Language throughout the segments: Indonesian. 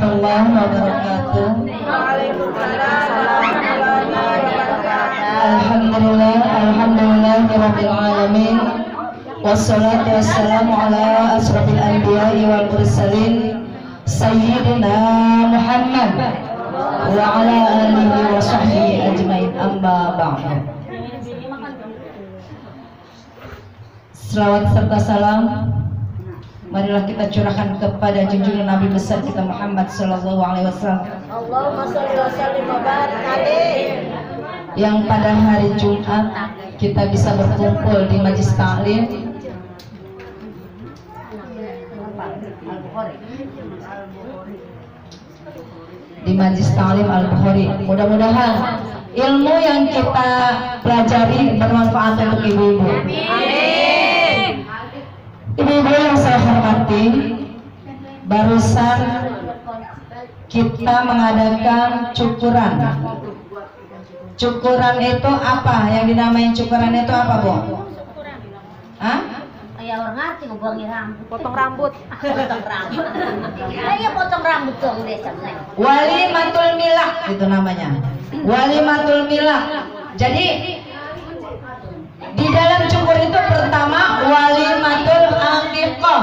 warahmatullahi wabarakatuh. Alhamdulillahirabbil alamin. Wassalatu wassalamu ala asrofil anbiya'i wal mursalin sayyidina Muhammad wa ala alihi wa sahbihi ajmain, amma ba'du. Selawat serta salam marilah kita curahkan kepada junjungan Nabi besar kita Muhammad sallallahu alaihi wasallam. Allahumma shalli wa sallim wa barik alaihi. Yang pada hari Jumat kita bisa berkumpul di Majlis Ta'lim Al-Bukhari. Mudah-mudahan ilmu yang kita pelajari bermanfaat untuk ibu-ibu. Amin. Ibu-ibu yang saya hormati, barusan kita mengadakan cukuran. Cukuran itu apa? Yang dinamain cukuran itu apa, Bu? Hah? Kayak orang ngerti ngobongin rambut. Potong rambut. Potong rambut. Kayak potong rambut dong desa. Walimatul milak itu namanya. Walimatul milak. Jadi di dalam cukur itu pertama walimatul aqiqah.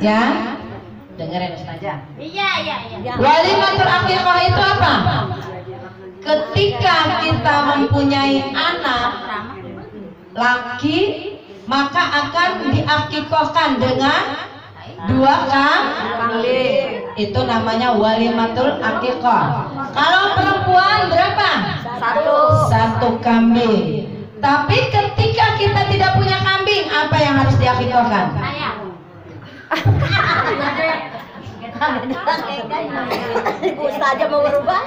Ya, dengerin Ustazah. Iya. Walimatul aqiqah itu apa? Ketika kita mempunyai anak laki, maka akan diakikahkan dengan 2 kambing. Itu namanya walimatul aqiqah. Kalau perempuan berapa? 1 kambing. Tapi ketika kita tidak punya kambing, apa yang harus diakikahkan? Ayam. Ustazah mau berubah?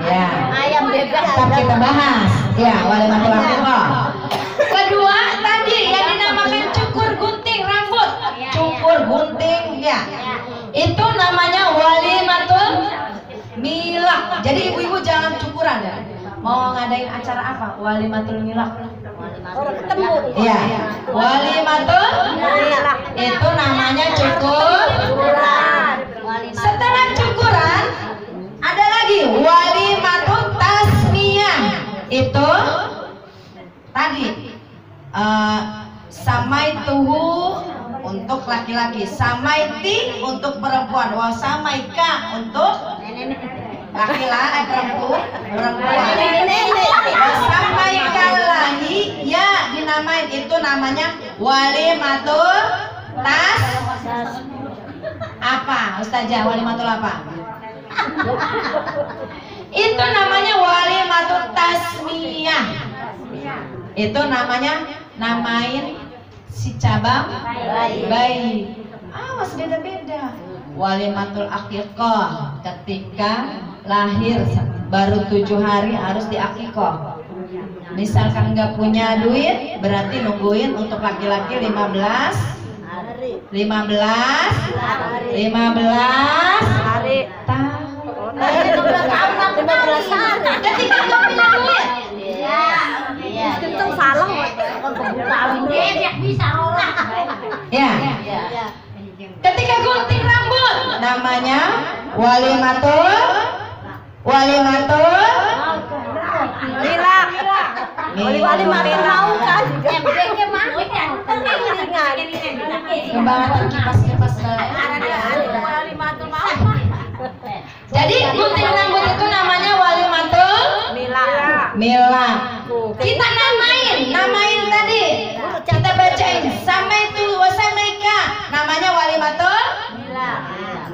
Ya. Ayam bebek. Tetap kita bahas. Ya, walimatul aqiqah. Kedua tadi yang dinamakan cukur gunting rambut. Cukur gunting ya. Itu namanya walimatul milak. Jadi ibu-ibu jangan cukuran ya. Mau ngadain acara apa? Walimatul milak. Orang ketemu. Iya. Walimatul milak. Itu namanya cukuran. Setelah cukuran ada lagi walimatul tasmiyah. Itu tadi samaituhu untuk laki-laki, samaiti untuk perempuan, wa samaika untuk laki-laki perempuan. Samaikallahi ya dinamain, itu namanya walimatul tas apa? Ustazah, walimatul apa? Itu namanya walimatul tasmiyah. Itu namanya namain si cabang bayi. Awas beda-beda. Walimatul aqiqah ketika lahir baru 7 hari harus diakikah. Misalkan nggak punya duit, berarti nungguin untuk laki-laki 15 hari tahun. Ketika nggak punya duit, Itu salah. Bisa orang. ya. Ketika gunting rambut, namanya walimatul Milak. Walimatul Mau kan? Kembangkan kipas-kipas. Jadi gunting rambut itu namanya walimatul milak. Kita namain tadi. Kita bacain sampai itu wasamaika. Namanya walimatul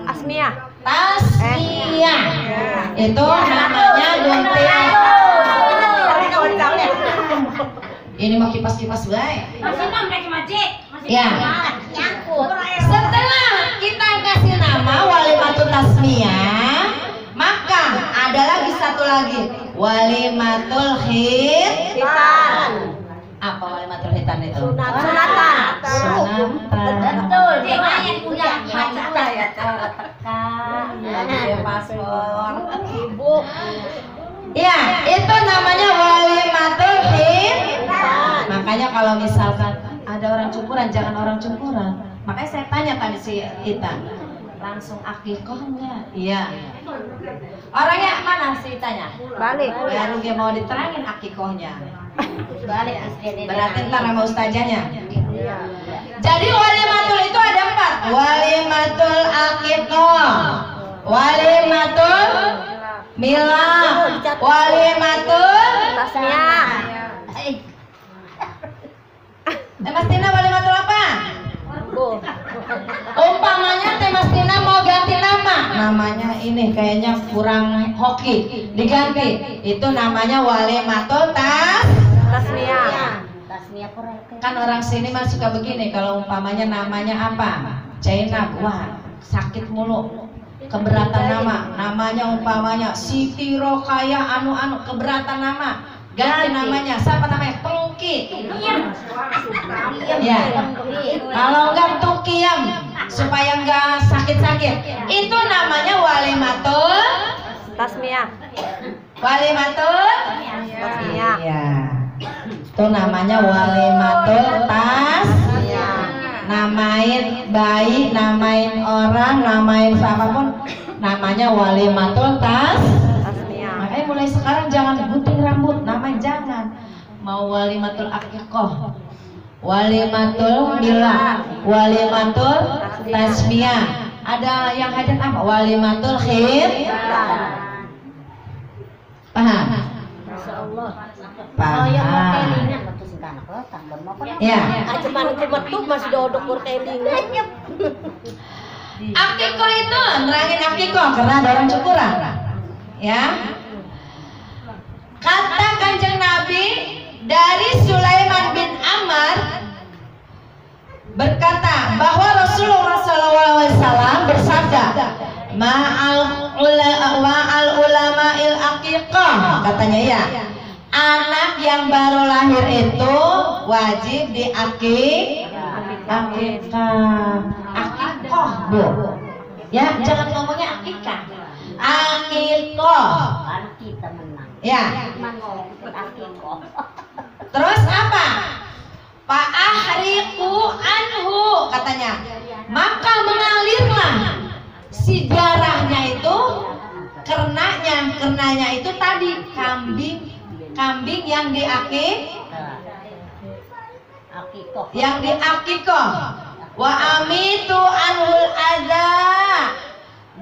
Asmiyah. tasmiyah. Itu namanya gunting. Ini mau kipas-kipas baik. Ya. Setelah kita kasih nama walimatul tasmiyah, maka ada lagi satu lagi walimatul khitan. Apa walimatul khitan itu? Sunatan. Betul. Dia yang punya paspor. Ibu. Ya, itu namanya walimatul khitan. Makanya kalau misalkan ada orang cukuran, jangan orang cukuran. Makanya saya tanya tadi si Ita, Langsung akikohnya. Iya. Orangnya mana ceritanya? Balik. Baru dia mau diterangin akikohnya. Balik istri Berarti ntar sama ustazahnya. Jadi walimatul itu ada 4. Walimatul akikoh, walimatul milah, walimatul Tasmiyah. Mas Tina walimatul apa? Umpamanya Teh Mas Tina mau ganti nama, namanya ini kayaknya kurang hoki, diganti. Itu namanya walimatul Tasmiyah. Tasmiyah kurang. Kan orang sini mah suka begini, kalau umpamanya namanya apa? Zainab, wah sakit mulu, keberatan nama. Namanya umpamanya Siti Rokaya anu keberatan nama. Ganti namanya, siapa namanya? Pengki. Ya. Kalau enggak Tukiyam, supaya enggak sakit-sakit. Itu namanya walimatul Tasmiyah. walimatul Tasmiyah. Iya. Itu namanya walimatul tasmiyah. Namain bayi, namain orang, namain siapapun, namanya walimatul tasmiyah. Makanya mulai sekarang jangan gunting rambut, namanya jangan. Mau walimatul akikoh, walimatul milah, walimatul tasmiyah. Ada yang hajat apa? Walimatul khir. Paham? Masyaallah. Paham. Oh, yang mau kelingan waktu sing kana kok tambah mau kan. Ya. Aja man kumetu masih dodok kur kelingan. Akikoh itu nerangin akikoh karena ada orang cukuran. Ya. Kata Kanjeng Nabi dari Sulaiman bin Ammar berkata bahwa Rasulullah SAW bersabda, ma'al ulama il aqiqah, katanya ya, anak yang baru lahir itu wajib akikoh, Bu. Ya, jangan ngomongnya akikah. Akikoh. Anak kita menang. Ya. Akikoh. Terus apa? Fa'ahriqu anhu, katanya. Maka mengalirlah si darahnya itu, kernanya itu tadi kambing yang Akikoh. yang diakikoh. Wa amitu anhul adza,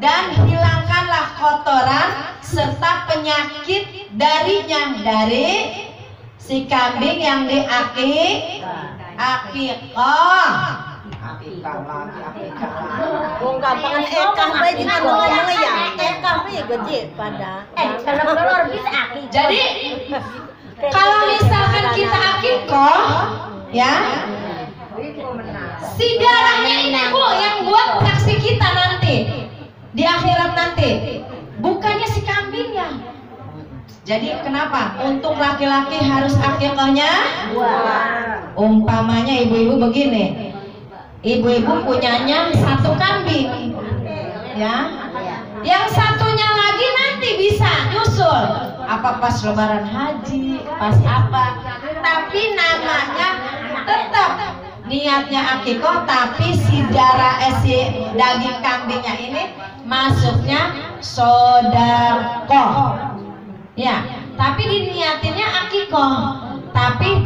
dan hilangkanlah kotoran serta penyakit darinya, dari si kambing yang diakikoh. Wong gampangan ekah bae jeung ngomong ya. Ekah bae gede pada. Telur bisa akikoh. Jadi kalau misalkan kita akikoh, ya, si darahnya ini Bu yang buat saksi kita nanti di akhirat nanti, bukannya si kambingnya. Jadi kenapa? Untuk laki-laki harus akikohnya umpamanya ibu-ibu begini, ibu-ibu punyanya 1 kambing, ya, yang satunya lagi nanti bisa nyusul, apa pas lebaran haji, pas apa, tapi namanya tetap niatnya akikoh, tapi si darah si daging kambingnya ini masuknya sodakoh, ya, tapi diniatinnya akikoh, tapi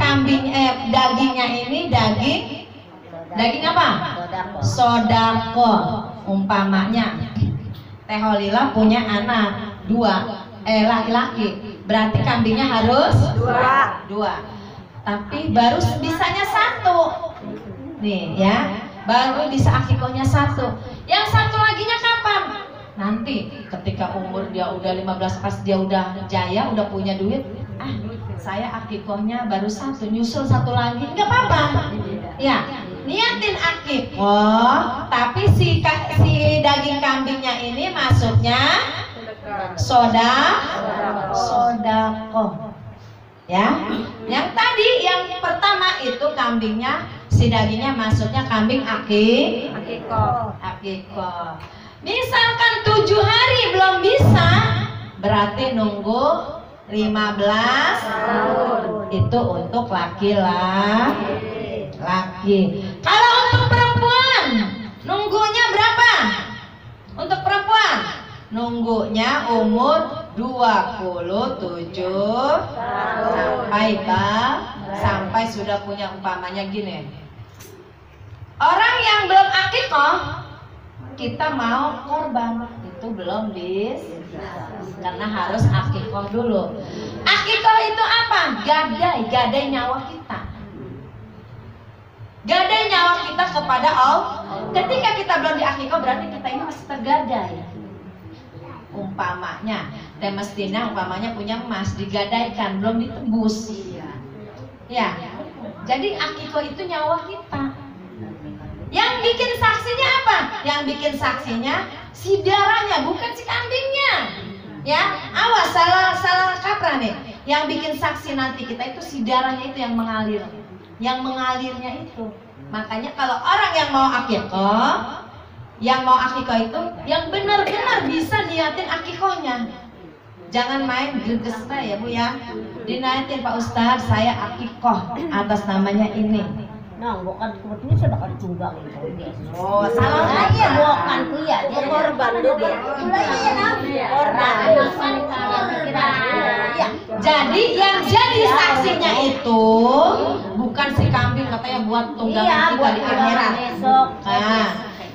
dagingnya ini daging apa? Sodakoh. Umpamanya Teh Holila punya anak 2, laki-laki, berarti kambingnya harus 2. Tapi baru bisanya 1 nih, ya, baru bisa akikohnya 1. Yang satu laginya kapan? Nanti ketika umur dia udah 15, pas dia udah jaya, udah punya duit, saya akikohnya baru 1, nyusul 1 lagi, nggak apa-apa, ya, niatin akikoh, tapi si daging kambingnya ini masuknya sodakoh, ya. Yang tadi yang pertama itu kambingnya, si dagingnya masuknya kambing akikoh. Misalkan 7 hari belum bisa, berarti nunggu 15 tahun. Itu untuk laki-laki. Kalau untuk perempuan nunggunya berapa? Nunggunya umur 27 sampai sudah punya, umpamanya gini. Orang yang belum akikoh kita mau korban itu belum bisa, karena harus akikoh dulu. Akikoh itu apa? Gadai nyawa kita. Gadai nyawa kita kepada Allah. Ketika kita belum diakikoh berarti kita ini masih tergadai. Umpamanya, dan mestinya umpamanya punya emas digadaikan belum ditebus. Ya, jadi akikoh itu nyawa kita. Yang bikin saksinya apa? Yang bikin saksinya si darahnya, bukan si kambingnya. Ya, awas salah kaprah nih. Yang bikin saksi nanti kita itu si darahnya itu yang mengalir. Yang mengalirnya itu. Makanya kalau orang yang mau akikoh itu yang benar-benar bisa niatin akikohnya. Jangan main greges ya Bu ya. Diniatin Pak Ustadz, saya akikoh atas namanya ini. Nah, bukan sebetulnya saya bakal ditunggang itu. Oh, salah Saya bukan tuh ya, dia Korban dulu dia. Jadi yang jadi saksinya itu bukan si kambing, katanya buat tunggangan kita di akhirat. Nah,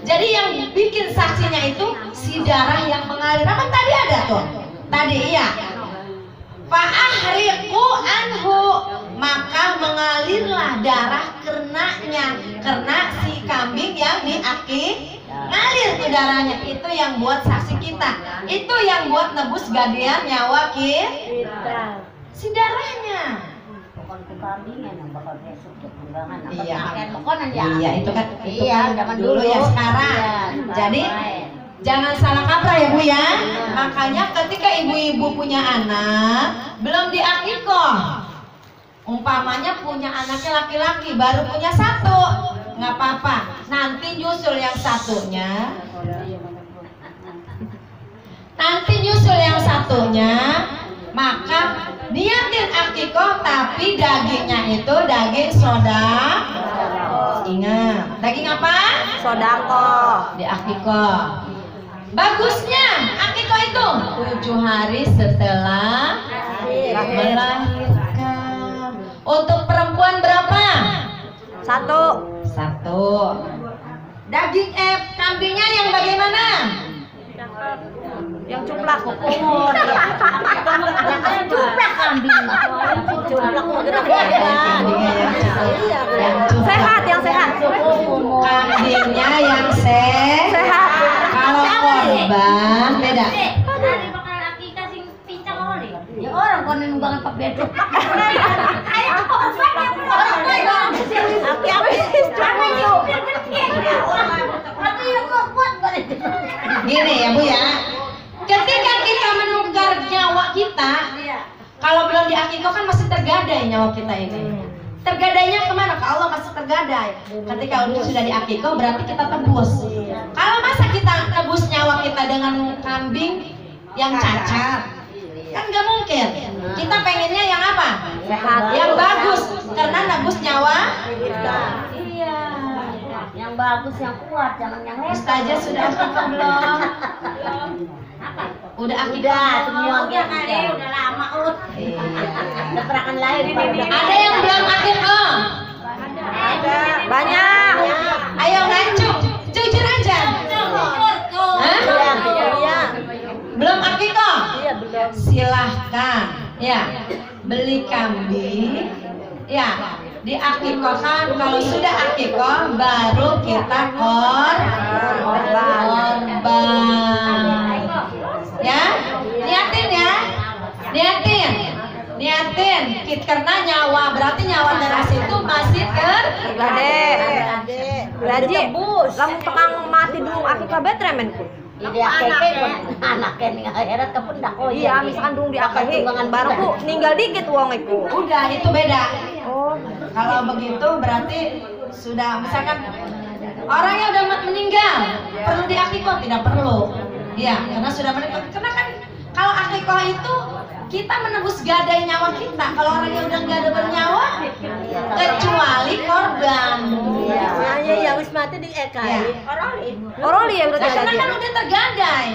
jadi yang bikin saksinya itu si darah yang mengalir. Apa tadi ada tuh? Tadi iya. Fa'ahriqu anhu, maka mengalirlah darah karena si kambing yang ngalir tuh darahnya. Itu yang buat saksi kita. Itu yang buat nebus gadian nyawa kita. Si darahnya. Bukan ke kambingnya yang bakal besok ke tunggangan. Iya. Ya. Iya, itu kan zaman dulu ya sekarang. Iya, Jadi jangan salah kaprah ya Bu ya. Makanya ketika ibu-ibu punya anak belum diakikoh, umpamanya punya anaknya laki-laki baru punya satu, nggak apa-apa. Nanti nyusul yang satunya. Maka niatin akikoh tapi dagingnya itu daging Ingat, daging apa? Sodako. Di akikoh. Bagusnya akikoh itu 7 hari setelah melahirkan. Untuk perempuan berapa? 1. Daging kambingnya yang bagaimana? Yang cumplak. Cumplak kambing. Sehat, yang sehat. Kambingnya yang sehat. Kalau korban beda. Ya orang kon nunggangan Pak Beto. Gini ya Bu ya. Ketika kita menukar nyawa kita, kalau belum diakikoh kan masih tergadai nyawa kita ini. Tergadainya kemana? Ke Allah masih tergadai. Ketika sudah diakikoh berarti kita tebus. Kalau masa kita tebus nyawa kita dengan kambing yang cacat, kan nggak mungkin. Kita pengennya yang apa? Sehat. Yang bagus, karena nebus nyawa. Iya. Yang bagus, yang kuat, jangan yang lebar. Ustazah sudah akikoh belum? Udah akikoh Semua belum? udah lama ut. Iya. Keterangan lahir Ada yang belum akikoh? Ada. Banyak. Ayo ngancung, jujur aja. Hah? Iya. Belum akikoh? Iya, belum. Silahkan ya beli kambing ya diakikohkan. Kalau sudah akikoh baru kita korban ya. Niatin karena nyawa, berarti nyawa darah itu masih Gade. Berarti lamun tekang mati dulu akikah betremen ku. Jadi anaknya nih akhirat kependak. Oh Iya, misalkan dulu diakahi bareng ku ninggal dikit wong iku. udah, itu beda. Oh, Kalau begitu berarti sudah, misalkan orang yang udah meninggal perlu diakikoh? Tidak perlu. Ya, karena sudah meninggal. Karena kan kalau akikoh itu kita menebus gadai nyawa kita. Kalau orang yang udah nggak ada bernyawa, kecuali korban. iya wis mati di Ya. ekai. Oroli ya berarti Karena tadi. kan udah tergadai.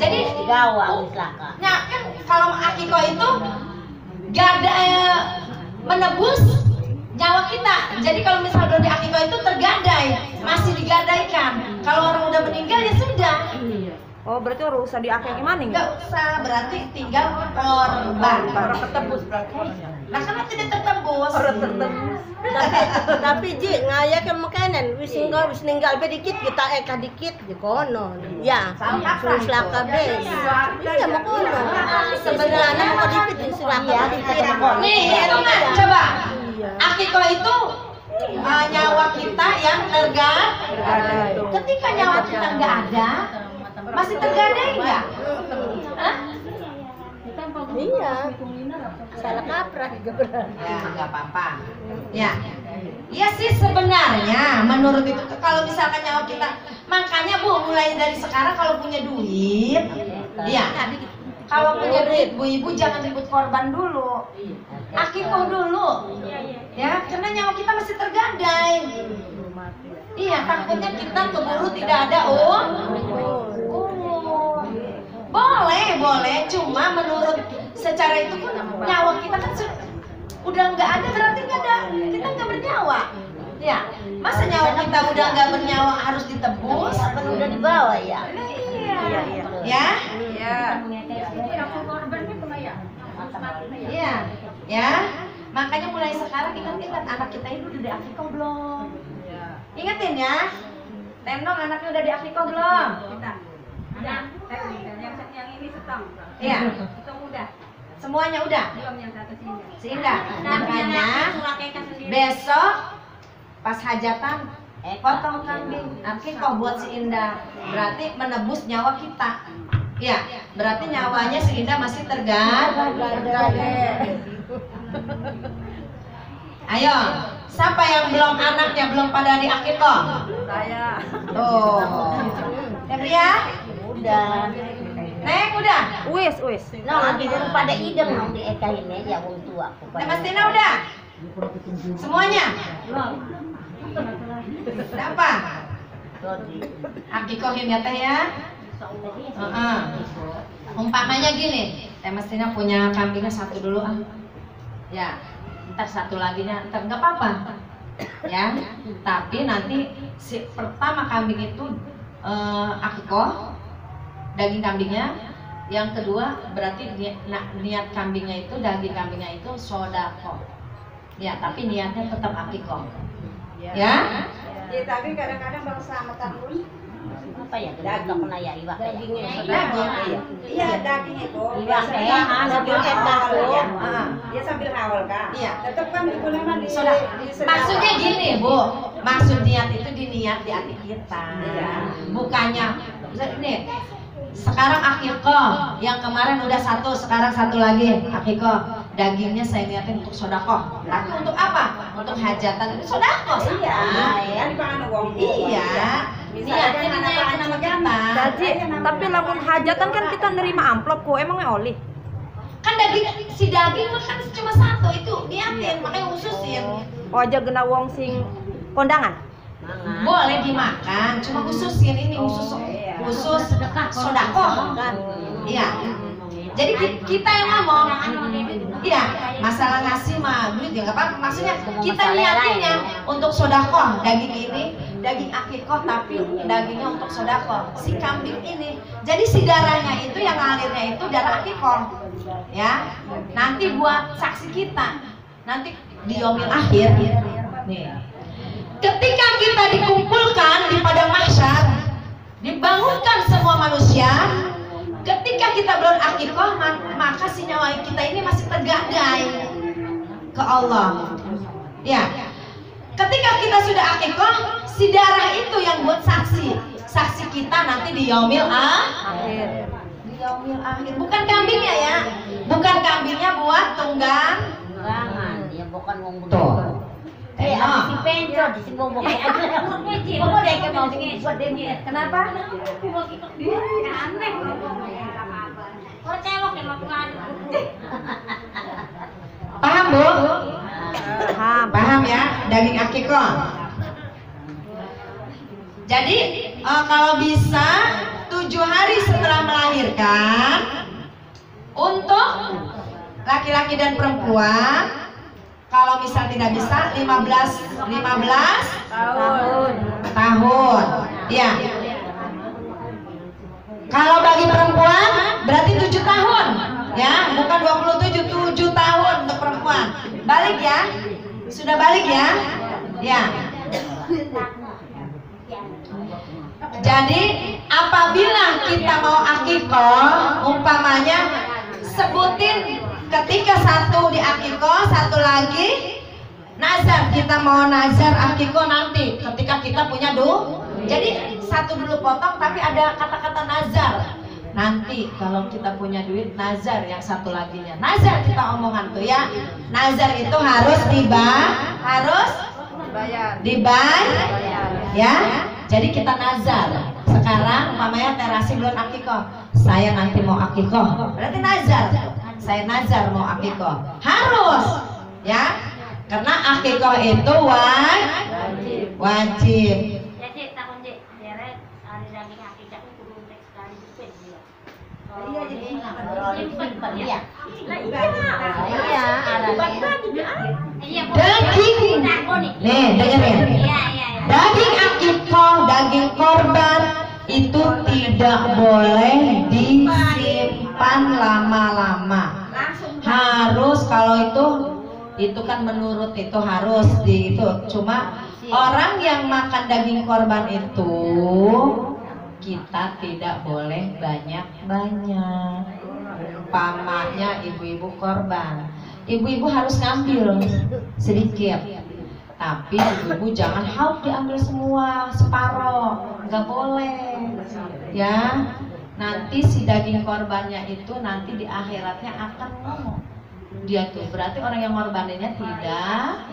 Jadi Gawa misalkan. nah kan kalau akikoh itu gadai menebus nyawa kita. Jadi kalau misalnya belum di akikoh itu tergadai, masih digadaikan. Kalau orang udah meninggal ya sudah. Oh, berarti harus usah diakeh gimana nih? Enggak usah, berarti tinggal korban. Orang ketebus berarti. Nah karena tidak tertebus. Tapi Ji ngaya ke makanan wis ninggal be dikit kita eka dikit di kono. Ya, wis laka be. Iya mau kono. Sebenarnya mau dikit wis laka dikit. Nih, itu kan coba. Akikoh itu nyawa kita yang tergadai. Ketika nyawa kita nggak ada, masih tergadai nggak? Hah? Iya. Salah kaprah juga. Ya, nggak apa-apa. Ya, ya sih sebenarnya menurut itu kalau misalkan nyawa kita, makanya Bu mulai dari sekarang kalau punya duit, ya, kalau punya duit Bu Ibu jangan ribut korban dulu, akikoh dulu, ya, karena nyawa kita masih tergadai. Iya, takutnya kita keburu tidak ada boleh, cuma menurut secara itu kan nyawa kita kan udah nggak ada, berarti nggak ada, kita nggak bernyawa. Ya, masa nyawa kita udah nggak bernyawa harus ditebus? Kan udah dibawa ya. Ya, Iya. ya. Makanya mulai sekarang ingat-ingat anak kita itu udah diakikoh belum? Ingatin ya. Tendong anaknya udah diakikoh belum? Yang ini setong. Iya. Setong udah. Semuanya udah. Belum yang satu sini. Sehingga makanya besok pas hajatan potong kambing akikoh buat si Indah, berarti menebus nyawa kita. Ya, berarti nyawanya si Indah masih tergadai. Ayo, siapa yang belum anaknya belum pada diakikoh? Saya. Tuh. Febria? Udah. Neng udah? Wis. Nah, lagi pada idem nong di eka ini ya wong tua. Teh Mas Tina udah? Semuanya? Udah apa? Akikohin ya Teh ya? Umpamanya gini, Teh Mas Tina punya kambingnya satu dulu ah. Ya, ntar satu laginya, ntar nggak apa-apa. Ya, tapi nanti si pertama kambing itu akikoh, daging kambingnya. Yang kedua berarti niat kambingnya itu, daging kambingnya itu sodako. Ya, tapi niatnya tetap akikoh. Ya? Ya, tapi kadang-kadang bangsa mata pun Apa ya? Daging kena ya iwak ya. Daging. iya daging itu Iwak ya, sambil eka tuh. dia sambil hawal kan. Iya. Tetap kan digunakan di Sudah. di Maksudnya gini, Bu. Maksud niat itu diniat di hati kita. Bukannya nih. Sekarang akikoh, yang kemarin udah satu, sekarang satu lagi akikoh. Dagingnya saya niatin untuk sodakoh. Tapi untuk apa? Untuk hajatan itu sodakoh. Iya. Iya. Kan dipangan wong. Iya. Niatnya diniatin sama kita. Jadi, tapi lamun hajatan kan kita nerima amplop kok, emangnya oli? Kan si daging kan cuma satu itu niatin, makanya khususin. Oh aja gena wong sing kondangan. Boleh dimakan, cuma khususin ini khusus sodakoh. Iya. Jadi kita yang ngomong, iya, masalah ngasih mah duit ya nggak apa-apa. Maksudnya kita niatinnya untuk sodakoh, daging ini, daging akikoh tapi dagingnya untuk sodakoh. Si kambing ini, jadi si darahnya itu yang ngalirnya itu darah akikoh, ya. Nanti buat saksi kita, nanti di yaumil akhir, nih. Ketika kita dikumpulkan di padang mahsyar, dibangunkan semua manusia. Ketika kita belum akikoh, maka si nyawa kita ini masih tergadai ke Allah. Ya. Ketika kita sudah akikoh, si darah itu yang buat saksi. Saksi kita nanti di yaumil akhir. Di yaumil akhir. Bukan kambingnya ya. Bukan kambingnya buat tunggang. Jangan, ya bukan wong Tuh. Eh, ada si penco di sini ngomong. Ngomong deh ke mau buat dia. Kenapa? aneh ngomongnya. Orang cewek yang lakukan. Paham, Bu? Paham. Paham ya? Daging akikoh. Jadi kalau bisa 7 hari setelah melahirkan untuk laki-laki dan perempuan. Kalau misal tidak bisa 15 tahun. Ya. Kalau bagi perempuan berarti 7 tahun. Ya, bukan 27, 7 tahun untuk perempuan. Balik ya. Sudah balik ya? Ya. Jadi apabila kita mau akikoh, umpamanya sebutin ketika satu di akikoh, satu lagi nazar. Kita mau nazar akikoh nanti ketika kita punya jadi satu dulu potong, tapi ada kata-kata nazar. Nanti kalau kita punya duit nazar yang satu laginya. Nazar kita omongan tuh ya. Nazar itu harus dibayar. Ya. Jadi kita nazar. Sekarang umpamanya terasi bulan akikoh. Saya nanti mau akikoh. Berarti nazar. Saya nazar mau akikoh. Harus. Ya. Karena akikoh itu wajib. Daging, nih dengerin. Daging akikoh, daging korban itu tidak boleh disimpan lama-lama. Harus kalau itu kan menurut itu harus itu. Cuma orang yang makan daging korban itu kita tidak boleh banyak-banyak. Umpamanya ibu-ibu korban, ibu-ibu harus ngambil sedikit, tapi ibu-ibu jangan harus diambil semua, separoh, nggak boleh ya. Nanti si daging korbannya itu nanti di akhiratnya akan ngomong dia tuh, berarti orang yang ngorbaninnya tidak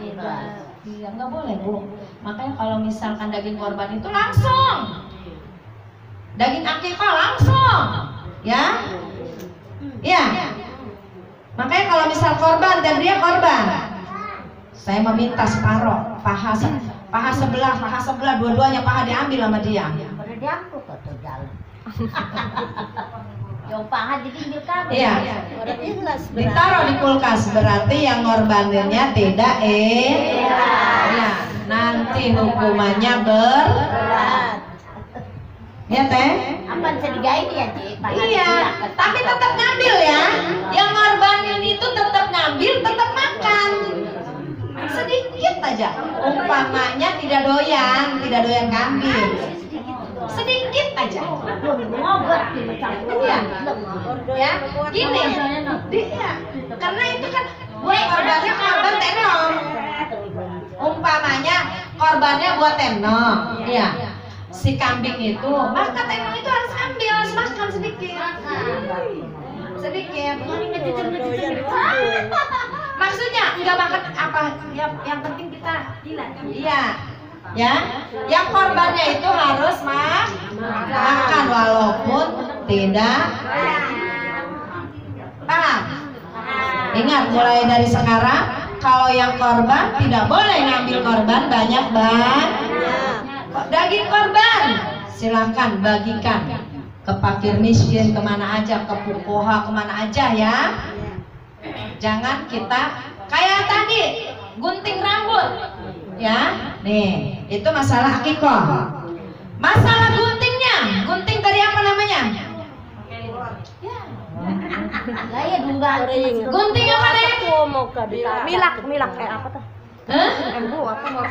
iya, nggak boleh Bu. Makanya kalau misalkan daging korban itu langsung, daging akikah langsung ya. Ya. Makanya kalau misal korban dan dia korban, saya meminta separoh, paha sebelah, dua-duanya paha diambil sama dia. Pada diangkut atau jalan. Yang paha diambil kabel. Iya. Ditaruh di kulkas, berarti yang ngorbaninnya tidak ya. Nanti hukumannya berat. Ya teh? Apa bisa digain ya Ci? Iya, tapi tetap ngambil ya. Yang ngorbanin itu tetap ngambil, tetap makan. Sedikit aja. Umpamanya tidak doyan kambing. Sedikit aja. Ngobat di macam Iya. Ya, gini. Iya. Karena itu kan buat korbannya korban tenong. Umpamanya korbannya buat tenong. Iya. Si kambing itu, maka tenong itu harus ambil, harus makan sedikit. Maksudnya nggak makan apa? Yang penting kita iya. Ya, yang korbannya itu harus makan walaupun tidak paham. Ingat, mulai dari sekarang kalau yang korban tidak boleh ngambil korban banyak. Daging korban silakan bagikan ke fakir miskin, kemana aja, ke pukoha, kemana aja ya. Jangan kita kayak tadi gunting rambut ya. Nih, itu masalah akikoh. Masalah guntingnya, gunting tadi apa namanya? Gunting apa nih? Milak apa tuh? Bu, apa mau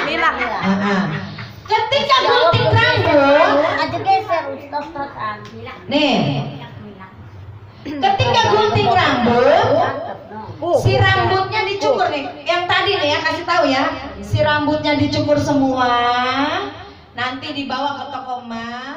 Milak. Ketika gunting rambut, aja geser ustaz-ustazan. nih. Ketika gunting rambut, si rambutnya dicukur nih. Yang tadi nih ya, kasih tahu ya. Si rambutnya dicukur semua. Nanti dibawa ke toko emas.